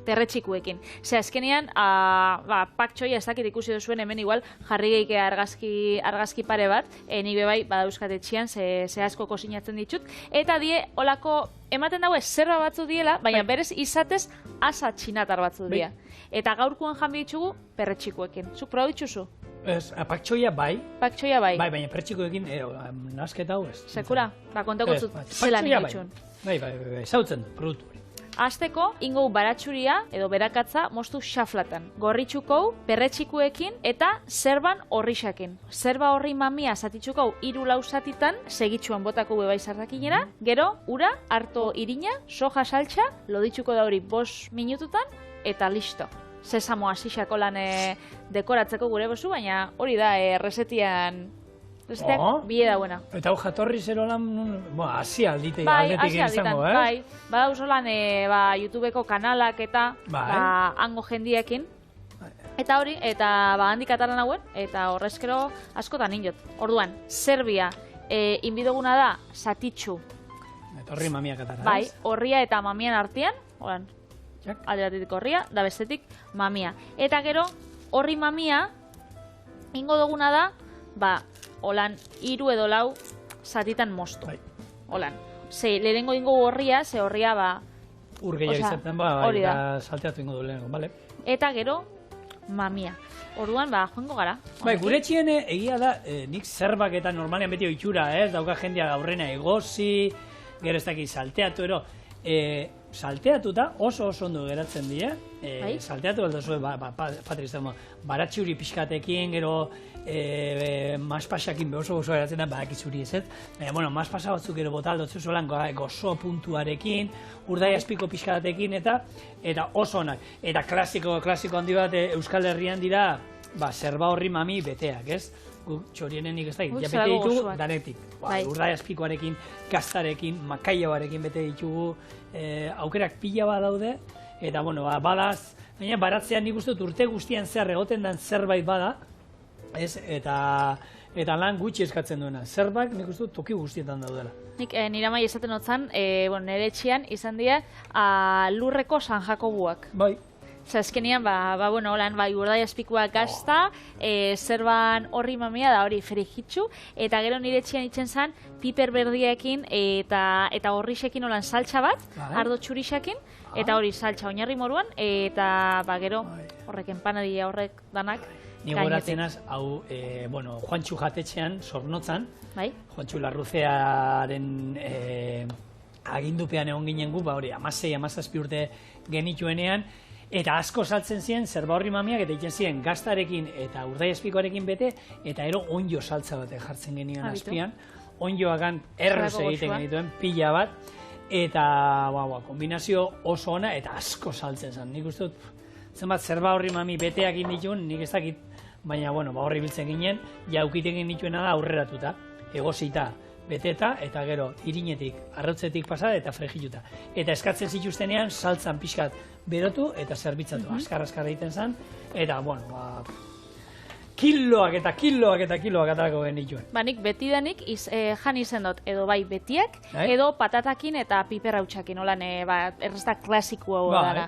perretxikuekin. Ze azkenean, pak txoia ez dakit ikusi duzuen hemen igual jarri geike argazki pare bat. Nik bebai badauzkatetxian ze asko kozinatzen ditut. Eta die, olako ematen dago zerba batzu diela, baina berez izatez asa txinatar batzu dira. Eta gaurkoan janbi ditugu perretxikuekin. Zuk proba dituzu? Ez, paktxoia bai. Paktxoia bai. Bai, baina perretxikuekin nasketa hau ez. Sekura? Ba, kontako zut zelan ikutxun. Bai, zautzen du, produktu hori. Azteko, ingo baratxuria edo berakatza moztu xaflatan. Gorritxukou, perretxikuekin eta zerban horrixakin. Zerba horri mamia zatitxukou 3-4 zatitan, segitxuan botako bebai zarrakinera, gero, ura, harto irina, soja saltxa, loditxuko da hori 5 minututan, eta listo. Sesamo asixako lan dekoratzeko gure bozu, baina hori da resetian Besteak bide dauena. Eta hau jatorri zero lan, hasi aldetik izango, Bai, bada usolan YouTubeko kanalak eta hango jendiekin. Eta hori, eta handik ataran hauen, eta horrezkero askotan injot. Orduan, Serbia inbidoguna da zatitxu. Eta horri mamiak atara, bai, horria eta mamian artean, alderatik horria, da bestetik mamia. Eta gero, horri mamia, ingo duguna da, holan 3 edo 4 zatitan moztu. Holan. Ze, lehenengo ingo horria, ze horria ur gehiago izaten eta salteatu ingo du lehenengo, bale? Eta gero, mamia. Orduan, joango gara. Bai, gure txien egia da, nik zerbak eta normalean beti oitxura, dauka jendea aurrena egozi, gero ez daki salteatu, ero, salteatuta oso ondo geratzen dira. Salteatu aldo zuen, Patriz, baratxuri pixkatekin, gero maspasakin oso geratzen da, badakizuri ez ez. Baina, maspasa batzuk gero bota aldotzu zolan gozo puntuarekin, urdai azpiko pixkatekin eta oso onak. Eta klasiko handi bat Euskal Herrian dira, zerba horri mami beteak, ez? Txorienenik ez da, ja bete ditugu danetik. Urdai azpikoarekin, gaztarekin, makaiabarekin bete ditugu, aukerak pila bat daude, eta badaz, baina baratzean nik uste dut urte guztian zehar egoten den zerbait bada, eta lan gutxi eskatzen duena. Zerbait nik uste dut toki guztietan daudela. Nik nire mai esaten otzan, nire etxian izan dira lurreko San Jakobuak. Bai. Azkenean, urdai azpikoa gazta, zerban horri mamia da hori ferijitzu, eta gero nire etxean itzen zen piper berdiekin eta horrixekin holan saltsa bat, ardo txurixekin, eta hori saltsa oinarri moruan, eta gero horrek empanadia horrek danak. Ni goratzenaz, hau, Juantxu jatetxean, Zornotzan, Juantxu Larruzearen agindupean egon ginen gu, hori, 16-17 urte genituenean, Eta asko saltzen ziren zerba horri mamiak eta egiten ziren gaztarekin eta urdaiazpikoarekin bete, eta ero onjo saltza bat jartzen genion azpian. Onjoakan erruz egiten genituen, pila bat, eta kombinazio oso ona eta asko saltzen zen. Nik uste dut, zenbat zerba horri mami beteak indituen, nik ez dakit, baina horri biltzen ginen, jaukiten genituena da aurreratuta, egosita, beteta, eta gero irinetik, arrautzetik pasada eta fregiluta. Eta eskatzen zituztenean saltzan pixkat berotu eta zerbitzatu, askar egiten zen, eta kiloak eta kiloak eta kiloak atarako genituen. Nik betidanik jan izen dut, edo bai betiak, edo patatakin eta piperrautxakin, holan, errezta klasikoa dara,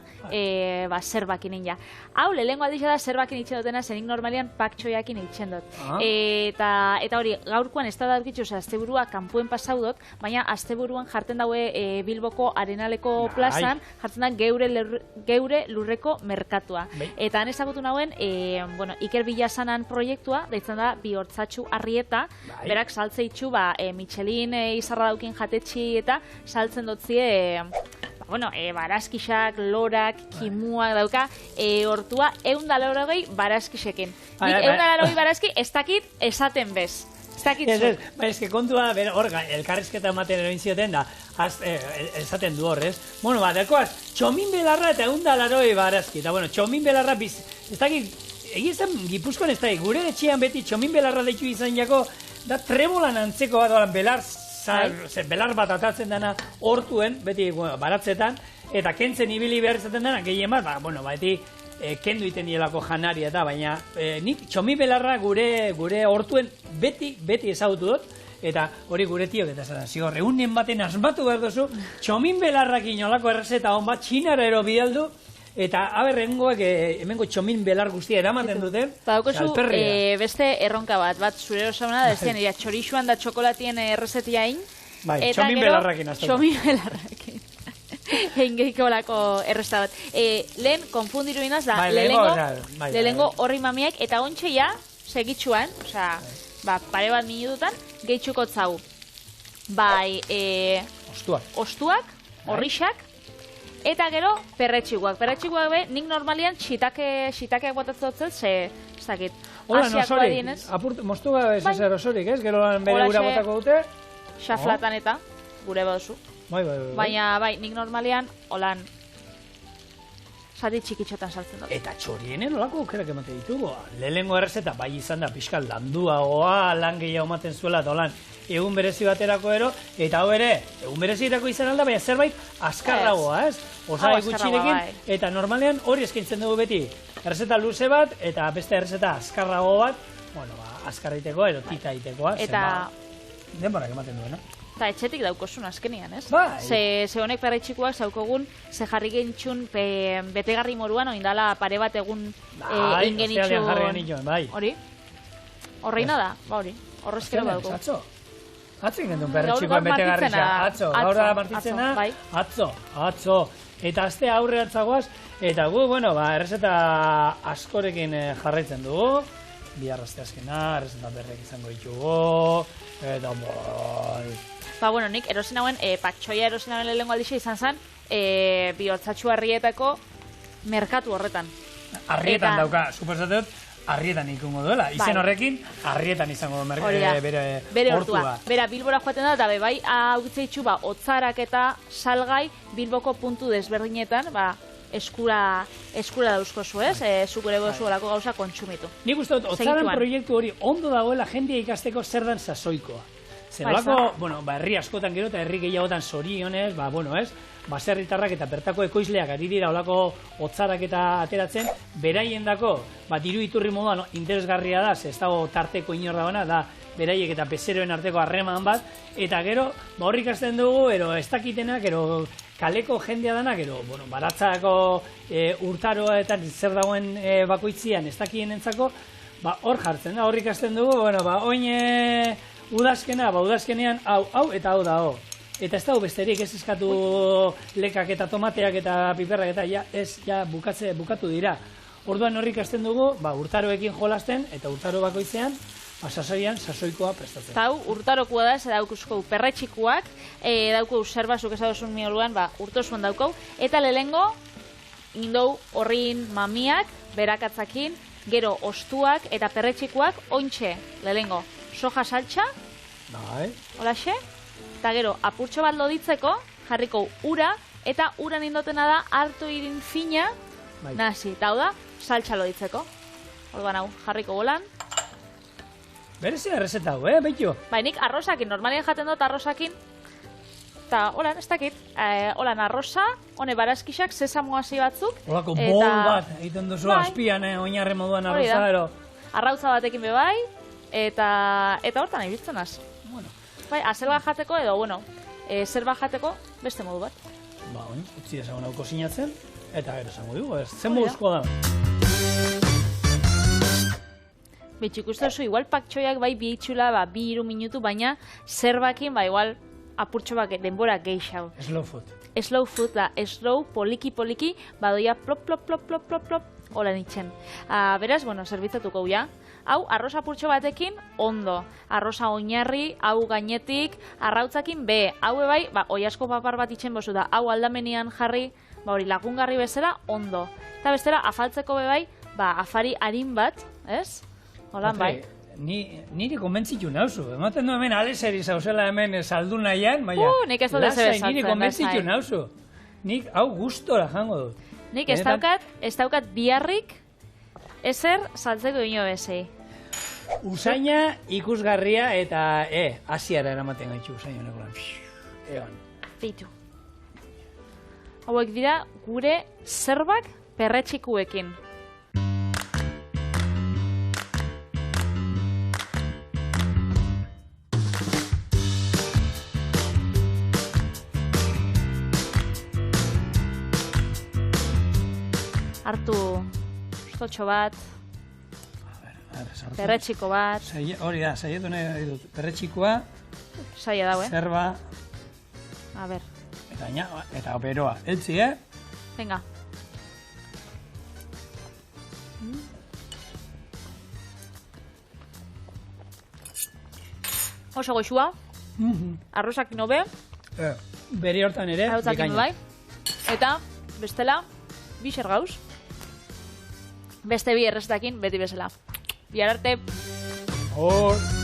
zerbakin inja. Hau, lehenko aldizia da zerbakin itxen dutena, zenik normalian paktxoiakin itxen dut. Eta hori, gaurkoan ez da daukitzu, asteburua kanpuen pasau dut, baina asteburuan jartzen daue Bilboko Arenaleko plazan, jartzen da geure lurreko merkatua. Eta han ezagutu nauen, Iker Bilasanan proiektua, deitzen da Bihortzatxu Arrieta, berak saltzeitxu Michelin izarra daukin jatetxi eta saltzen dutzie barazkixak, lorak, kimuak dauka, hortua 180 barazkixekin. Nik 180 barazki ez dakit esaten bez. Ez que kontua, hor, elkarrizketa ematen eroin zioten da, esaten du hor, ez? Dekoaz, txomin belarra eta 180 barazki, eta txomin belarra, ez dakit, egizan Gipuzkoan ez da, gure etxean beti txomin belarra deitu izan jako, da trebolan antzeko bat, belar bat atatzen dena hortuen, beti baratzetan, eta kentzen ibili behar izaten dena, gehien bat, beti kendu iten nielako janaria eta, baina nik txomin belarra gure hortuen beti ezagutu dut, eta hori gure tiok eta zara, zigor, egunen baten asmatu behar duzu, txomin belarrak inolako errezeta hon bat, txinara ero bidaldu, eta hemengoak hemengo txomin belar guztia eramaten dute, salperria. Beste erronka bat zure osamena, da ez zen, txorixuan da txokolatien errezetia egin, eta gero txomin belarrakin. Egin gehiko lako errezta bat. Lehen, konfundiru inaz, da, lehengo horri mamiak, eta ontxe ja, segitxuan, pare bat minututan, gehitxuko zau. Ostuak, horrixak, eta gero, perretxiguak. Perretxiguak be, nik normalian xitakeak botatzen dutzen, ez dakit. Hola, nosorik, moztu gabe ez osorik, ez? Gero bere gura botako dute. Xaflatan eta, gure baduzu. Baina, nik normalian, holan, zati txikitxotan saltzen dut. Eta txorienen olako aukerak emate ditugu. Lehenengo errezeta, bai izan da, pixkal landuagoa, lan gehiago ematen zuela, eta holan, egun berezi baterako ero, eta hau ere, egun berezirako izan alda, baina zerbait askarragoa, ez? Osai gutxirekin, eta normalean hori eskaintzen dugu beti. Errezeta luze bat, eta beste errezeta askarrago bat, askarraiteko, ero tita itekoa, denborak ematen duena. Eta etxetik daukosun azkenian, ez? Ze honek perretxikoak zaukogun, ze jarri genitxun betegarri moruan, oindala pare bat egun ingenitxun. Hori? Horreina da, hori. Horrezkero badauko. Atzo ingen perretxikoan betegarri xa. Gaur da martitzena, atzo. Eta azte aurre atzagoaz, eta gu, errezeta askorekin jarraitzen dugu. Bihar azte azkena, errezeta berrek izango ditugu, eta nik erosin hauen, patxoia erosin hauen lehenko aldixe izan zen, Bihortzatxu Arrietako merkatu horretan. Arrietan dauka, suposatzen dut, Arrietan ikungo duela. Izen horrekin, Arrietan izango bere hortua. Bera, Bilbora joaten da, eta bai, haugitzea otzarak eta salgai Bilboko puntu desberdinetan, eskura dauzkozu, ez? Zuk ere bozu olako gauza kontsumitu. Nik uste dut, otzaran proiektu hori ondo dagoela jendia ikasteko zer dan sasoikoa. Zerolako, herri askotan gero eta herri gehiagotan zorionez, baserritarrak eta bertako ekoizleak ari dira olako otzarak eta ateratzen, beraien dako, diru iturri moduan interesgarria da, ez dago tarteko inor dagoena, da beraiek eta bezeroen arteko harreman bat, eta gero, horrik ikasten dugu, ez dakitenak, kaleko jendea danak, baratzako urtaroa eta zer dagoen bakoitzian ez dakien entzako, hor jartzen da, horrik ikasten dugu, oin udazkenean hau eta hau da hau. Eta ez dago besterik ez eskatu lekak eta tomateak eta piperrak eta bukatu dira. Orduan horrik ikasten dugu, urtaroekin jolasten eta urtaro bakoitzean, sasoian sasoikoa prestatzen. Eta hau urtarokoa da, ez daukuzko perretxikuak, dauko zerbazuk ez dauzun mioluan, urtosuan dauko, eta lehengo indou horrin mamiak, berakatzakin, gero ostuak eta perretxikuak ointxe, lehengo, soja saltxa, Bai. holaxe, eta gero apurtxo bat loditzeko, jarriko ura, eta uran indotena da hartu irin fina, Bai. nasi, eta hau da, saltxa loditzeko. Orduan hau, jarriko bolan. Berezia errezeta hau, Beitio? Bai, nik arrozakin, normalien jaten dut arrozakin, eta holan, ez dakit, holan arroza, hone barazkixak, sesamo hasi batzuk. Olako eta- bol bat, egiten duzu Bai. azpian, oinarre moduan Hori da. arroza, ero. Arrautza batekin be bai, eta hortan ibiltzen az. Bueno, Bai, azelga jateko edo, bueno, zerba jateko beste modu bat. ba, oin, utzi ezagun hau kozinatzen, eta gero esango dugu, ez? Zen Hori da. moduzkoa da? Bitxik uste oso, igual paktxoiak bai bi itxula, ba, 2-3 minutu, baina zerbakin, ba, igual apurtxo bak denbora geixau. Slow food. Slow food da, slow, poliki, badoia plop, plop, plop, plop, plop, plop, hola nintzen. Beraz, bueno, zerbitzatuko ja. Hau, arroz apurtxo batekin, ondo. Arroza oinarri, hau gainetik, arrautzakin, hau bai, ba, oiasko papar bat itxen bozu da, hau aldamenian jarri, ba, hori lagungarri bezala, ondo. Eta bestela, afaltzeko bai, ba, afari harin bat, ez? Holan bai. Niri konbentzitu nauzu. Ematen du hemen aleseri zauzela hemen saldu nahian, baina... Nik ez dut ez ere niri saltzen, konbentzitu lasai. nauzu. Nik hau gustora jango dut. Nik ez daukat biharrik ezer saltzeko ino bezei. Usaina ikusgarria eta, asiara eramaten gaitxu usaina honek lan. Egon. Beitu. Hauek dira gure zerbak perretxikuekin. Hartu stotxo bat, perretxiko bat, Hori da, saietu nahi dut. Perretxikoa, saia dau, zerba, A ber, eta beroa. Eltzi, venga. Oso goxua, arrozak inobe, Beri hortan ere, arrozak bai. Eta, bestela, bi gauz. Beste bi errezetakin, beti bezala. Bihar arte. Hor.